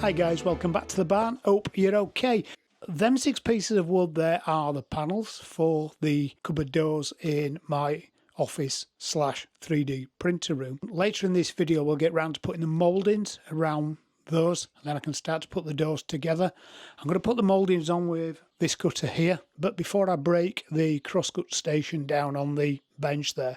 Hi guys, welcome back to the barn. Hope you're okay. Them 6 pieces of wood there are the panels for the cupboard doors in my office / 3D printer room. Later in this video we'll get round to putting the mouldings around those, and then I can start to put the doors together. I'm going to put the mouldings on with this cutter here, but before I break the crosscut station down on the bench there,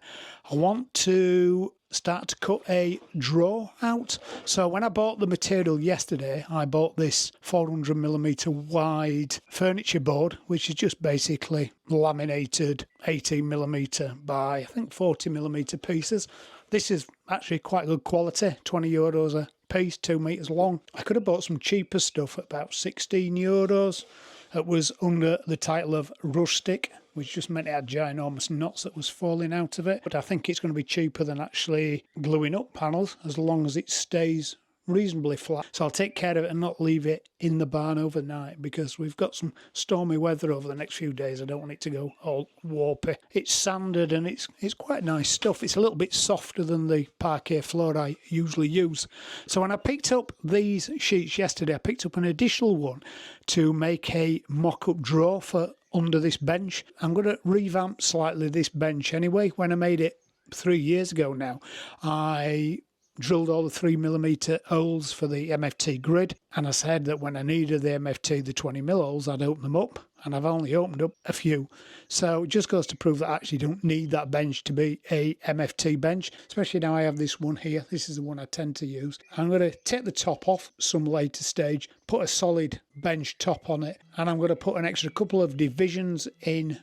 I want to start to cut a drawer out. So when I bought the material yesterday, I bought this 400mm wide furniture board, which is just basically laminated 18mm by I think 40mm pieces. This is actually quite good quality, €20 a piece, 2 meters long. I could have bought some cheaper stuff at about €16. It was under the title of rustic, which just meant it had ginormous knots that was falling out of it. But I think it's going to be cheaper than actually gluing up panels, as long as it stays reasonably flat. So I'll take care of it and not leave it in the barn overnight, because we've got some stormy weather over the next few days. I don't want it to go all warpy. It's sanded and it's quite nice stuff. It's a little bit softer than the parquet floor I usually use. So when I picked up these sheets yesterday, I picked up an additional one to make a mock-up drawer for under this bench. I'm going to revamp slightly this bench anyway. When I made it 3 years ago now, I drilled all the 3mm holes for the MFT grid, and I said that when I needed the MFT, the 20mm holes, I'd open them up, and I've only opened up a few. So it just goes to prove that I actually don't need that bench to be a MFT bench, especially now I have this one here. This is the one I tend to use. I'm going to take the top off some later stage, put a solid bench top on it, and I'm going to put an extra couple of divisions in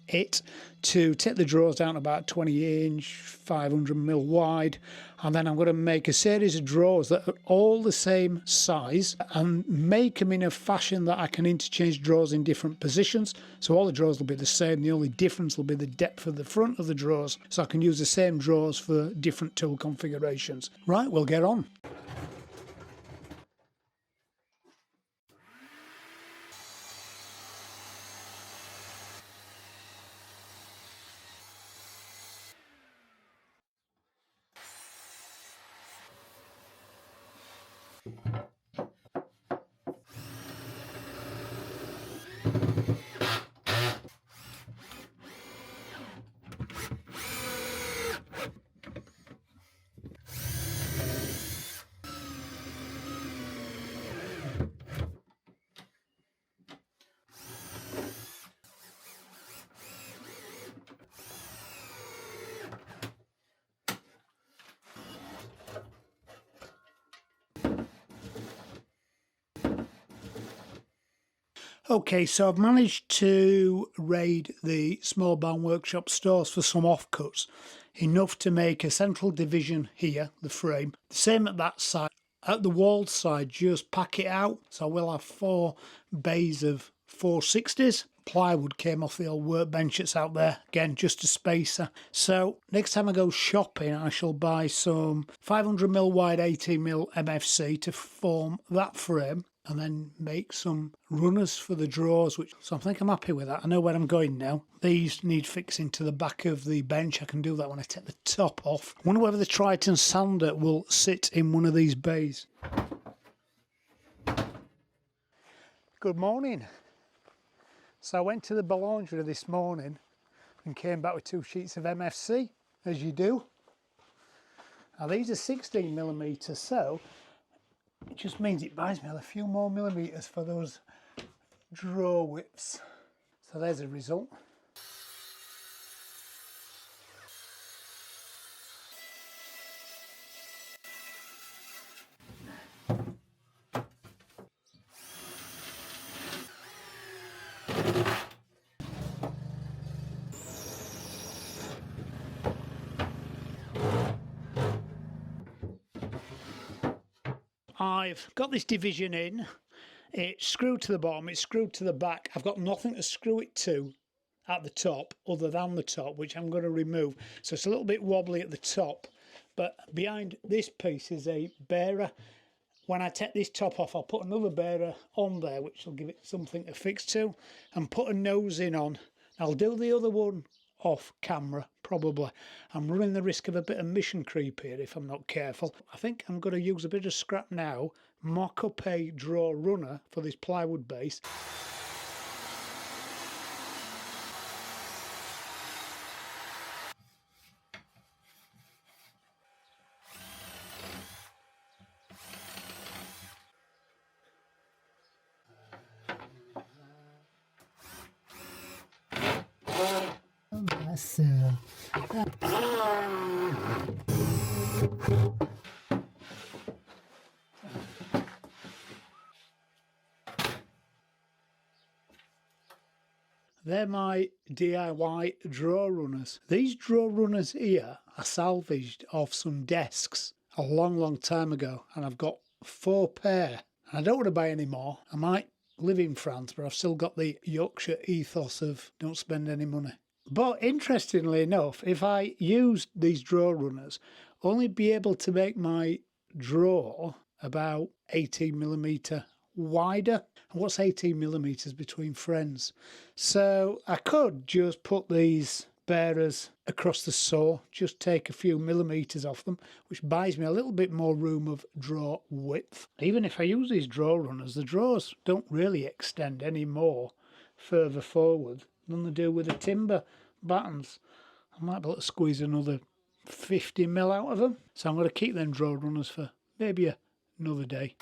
it to take the drawers down about 20-inch, 500mm wide, and then I'm going to make a series of drawers that are all the same size and make them in a fashion that I can interchange drawers in different positions. So all the drawers will be the same. The only difference will be the depth of the front of the drawers, so I can use the same drawers for different tool configurations. Right, we'll get on. Okay, so I've managed to raid the small barn workshop stores for some offcuts, enough to make a central division here, the frame, the same at that side. At the wall side, just pack it out, so we'll have 4 bays of 460s. Plywood came off the old workbench that's out there, again just a spacer. So next time I go shopping, I shall buy some 500mm wide 18mm MFC to form that frame, and then make some runners for the drawers, so I think I'm happy with that. I know where I'm going now. These need fixing to the back of the bench. I can do that when I take the top off. I wonder whether the Triton sander will sit in one of these bays. Good morning. So I went to the boulangerie this morning and came back with 2 sheets of MFC, as you do. Now these are 16mm, so it just means it buys me a few more millimeters for those drawer widths. So there's a result. I've got this division in, it's screwed to the bottom, it's screwed to the back. I've got nothing to screw it to at the top other than the top, which I'm going to remove. So it's a little bit wobbly at the top, but behind this piece is a bearer. When I take this top off, I'll put another bearer on there, which will give it something to fix to, and put a nose in on. I'll do the other one off camera, probably. I'm running the risk of a bit of mission creep here if I'm not careful. I think I'm going to use a bit of scrap now, mock up a drawer runner for this plywood base. They're my DIY drawer runners. These drawer runners here are salvaged off some desks a long time ago, and I've got 4 pair. And I don't want to buy any more. I might live in France, but I've still got the Yorkshire ethos of don't spend any money. But interestingly enough, if I used these drawer runners, only be able to make my drawer about 18mm wider. And what's 18mm between friends? So I could just put these bearers across the saw, just take a few millimeters off them, which buys me a little bit more room of drawer width. Even if I use these drawer runners, the drawers don't really extend any more further forward than they do with the timber battens. I might be able to squeeze another 50mm out of them. So I'm going to keep them drawer runners for maybe another day.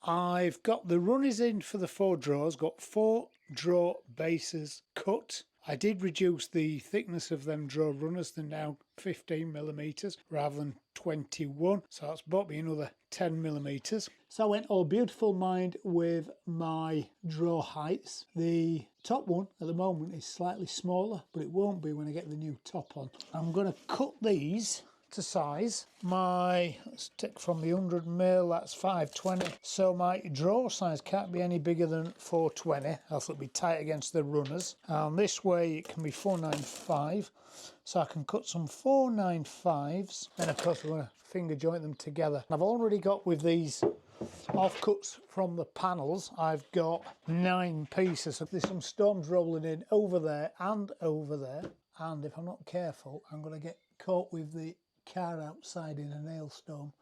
I've got the runners in for the 4 drawers, got 4 drawer bases cut. I did reduce the thickness of them drawer runners, they're now 15mm rather than 21, so that's bought me another 10mm. So I went all beautiful mind with my drawer heights. The top one at the moment is slightly smaller, but it won't be when I get the new top on. I'm going to cut these to size. Let's take from the 100mm, that's 520. So my drawer size can't be any bigger than 420, else it'll be tight against the runners. And this way it can be 495. So I can cut some 495s. Then of course we're going to finger joint them together. I've already got with these offcuts from the panels, I've got 9 pieces. So there's some stones rolling in over there and over there. And if I'm not careful, I'm going to get caught with the car outside in a hailstorm.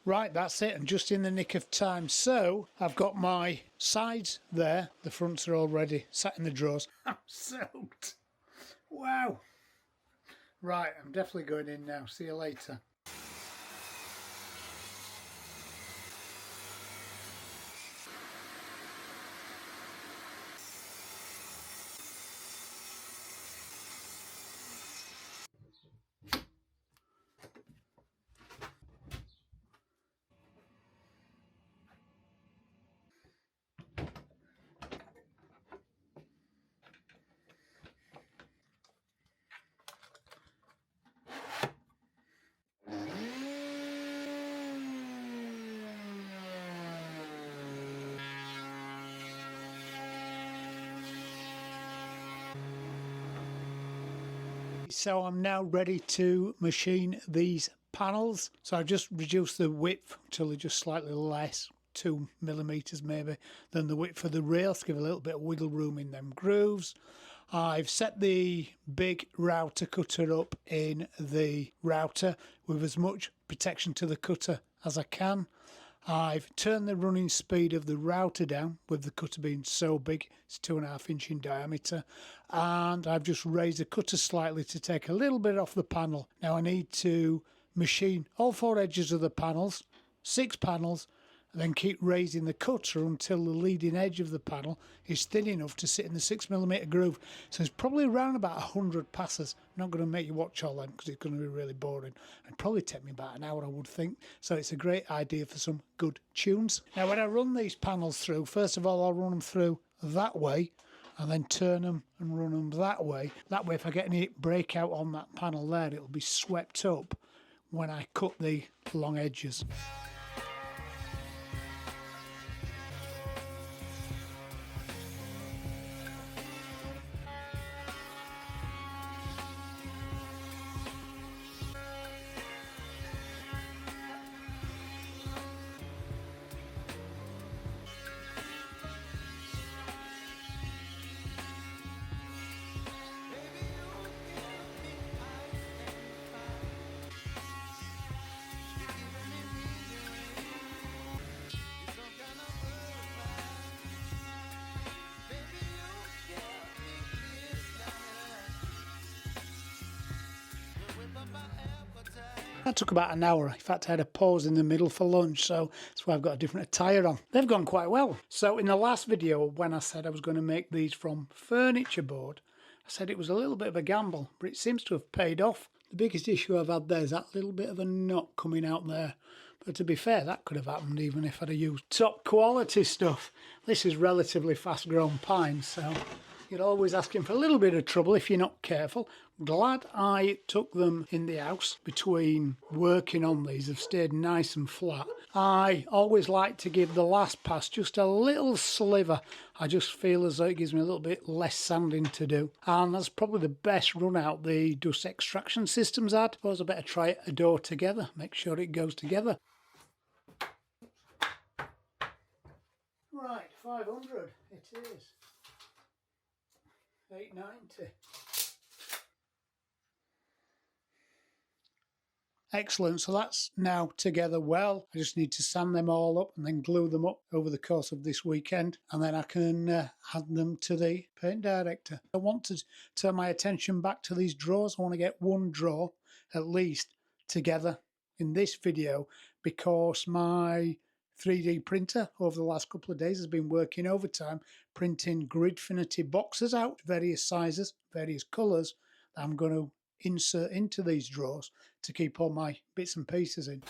Right, that's it, and just in the nick of time. So I've got my sides there, the fronts are already sat in the drawers. I'm soaked. Wow. Right, I'm definitely going in now. See you later. So I'm now ready to machine these panels. So I've just reduced the width till they're just slightly less, 2mm maybe, than the width for the rails to give a little bit of wiggle room in them grooves. I've set the big router cutter up in the router with as much protection to the cutter as I can. I've turned the running speed of the router down with the cutter being so big, it's 2.5 inch in diameter, and I've just raised the cutter slightly to take a little bit off the panel. Now I need to machine all 4 edges of the panels, 6 panels, and then keep raising the cutter until the leading edge of the panel is thin enough to sit in the 6mm groove. So it's probably around about 100 passes. I'm not going to make you watch all them because it's going to be really boring. It'd probably take me about an hour, I would think. So it's a great idea for some good tunes. Now when I run these panels through, first of all I'll run them through that way and then turn them and run them that way. That way if I get any breakout on that panel there, it'll be swept up when I cut the long edges. That took about an hour. In fact, I had a pause in the middle for lunch, so that's why I've got a different attire on. They've gone quite well. So in the last video, when I said I was going to make these from furniture board, I said it was a little bit of a gamble, but it seems to have paid off. The biggest issue I've had there is that little bit of a knot coming out there. But to be fair, that could have happened even if I'd have used top quality stuff. This is relatively fast grown pine, so you're always asking for a little bit of trouble if you're not careful. Glad I took them in the house between working on these. They've stayed nice and flat. I always like to give the last pass just a little sliver. I just feel as though it gives me a little bit less sanding to do. And that's probably the best run out the dust extraction system's had. I suppose I better try a door together. Make sure it goes together. Right, 500 it is. 890. Excellent, so that's now together well. I just need to sand them all up and then glue them up over the course of this weekend, and then I can hand them to the paint director. I want to turn my attention back to these drawers. I want to get one drawer at least together in this video because my 3D printer over the last couple of days has been working overtime printing Gridfinity boxes out, various sizes, various colours that I'm going to insert into these drawers to keep all my bits and pieces in.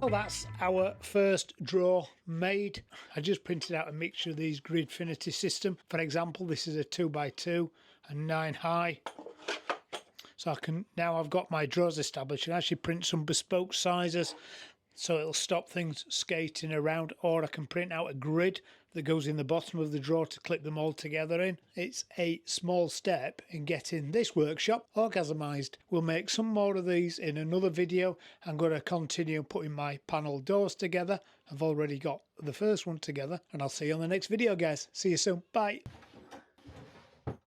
Well, that's our first drawer made. I just printed out a mixture of these Gridfinity system. For example, this is a 2x2 and 9 high. So I can, now I've got my drawers established, and actually print some bespoke sizes so it'll stop things skating around, or I can print out a grid that goes in the bottom of the drawer to clip them all together in. It's a small step in getting this workshop orgasmised. We'll make some more of these in another video. I'm going to continue putting my panel doors together. I've already got the first one together, and I'll see you on the next video, guys. See you soon. Bye.